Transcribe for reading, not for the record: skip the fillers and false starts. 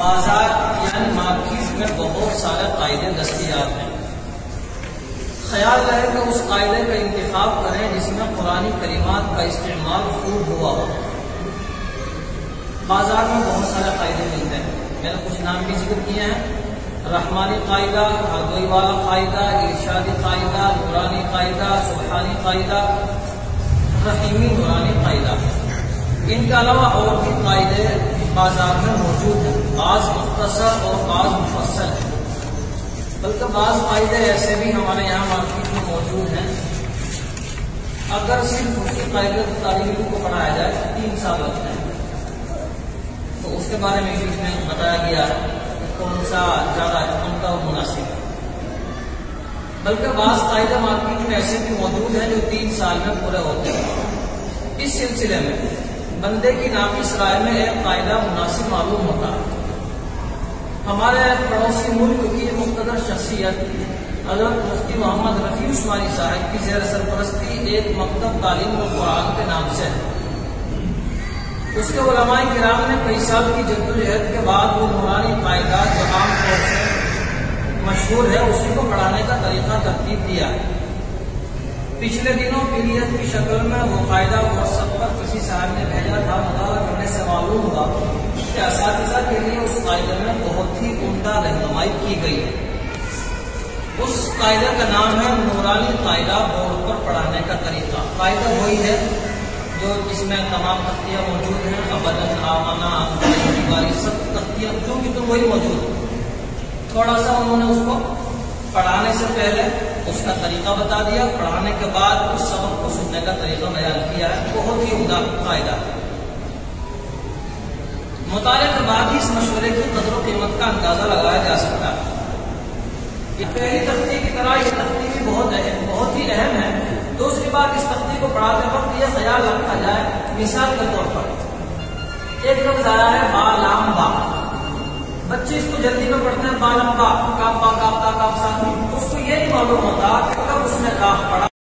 بازار یعنی مارکیٹ میں بہت سارے قاعدے دستیاب ہیں. خیال رہے کہ اس قاعدے کا انتخاب کریں جس میں قرآنی کلمات کا استعمال خوب ہوا ہو. بازار میں بہت سارے قاعدے ملتے ہیں. میں نے کچھ نام بھی ذکر کیے ہیں: رحمانی قاعدہ، ہردوئی والا قاعدہ، ارشادی قاعدہ، نورانی قاعدہ، سبحانی قاعدہ، رحیمی نورانی قاعدہ. ان کے علاوہ اور بھی قاعدے بازار میں موجود ہیں، بعض مختصر اور بعض مفصل ہیں. بلکہ بعض قاعدے ایسے بھی ہمارے یہاں مارکیٹ میں موجود ہیں. اگر صرف اسی قاعدے کو طالب علم کو پڑھایا جائے تو 3 سال لگتے ہیں. تو اس کے بارے میں بھی اس میں بتایا گیا ہے کہ کون سا زیادہ عمدہ اور مناسب ہے. بلکہ بعض قاعدے مارکیٹ میں ایسے بھی موجود ہیں جو 3 سال میں پورے ہوتے ہیں. اس سلسلے میں بندے کی ناقص رائے میں ایک قاعدہ مناسب معلوم ہوتا ہے. ہمارے پڑوسی ملک کی مقتدر شخصیت حضرت مفتی محمد رفیع عثمانی صاحب کی زیر سرپرستی ایک مکتب تعلیم و قرآن کے نام سے ہے. اس کے علماء کرام نے کئی سال کی جدوجہد کے بعد وہ نورانی قاعدہ جو عام طور سے مشہور ہے اسی کو پڑھانے کا طریقہ ترتیب دیا ہے. پچھلے دنوں PDF کی شکل میں وہ قاعدہ واٹس ایپ پر کسی صاحب نے بھیجا تھا. مطالعہ کرنے سے معلوم ہوا کہ اساتذہ کے لیے اس قاعدے میں بہت ہی عمدہ رہنمائی کی گئی ہے. اس قاعدے کا نام ہے نورانی قاعدہ بورڈ پر پڑھانے کا طریقہ. قاعدہ وہی ہے جو جس میں تمام تختیاں موجود ہیں، ابداً، آمنہ، دیواری، سب تختیاں جو بھی تو وہی موجود ہے. تھوڑا سا انہوں نے اس کو پڑھانے سے پہلے اس کا طریقہ بتا دیا، پڑھانے کے بعد اس سبق کو سننے کا طریقہ بیان کیا ہے. بہت ہی عمدہ قاعدہ. مطالعے کے بعد ہی اس مشورے کی قدر و قیمت کا اندازہ لگایا جا سکتا ہے. یہ پہلی تختی کی طرح یہ تختی بھی بہت ہی اہم ہے. تو اس کے بعد اس تختی کو پڑھاتے وقت یہ خیال رکھا جائے. مثال کے طور پر ایک لفظ آیا ہے با لام با. بچے اس کو جلدی میں پڑھتے ہیں با لام با، کاف با کاف تا کاف سا. اس کو یہ نہیں معلوم ہوتا کہ کب اس نے کاف پڑھا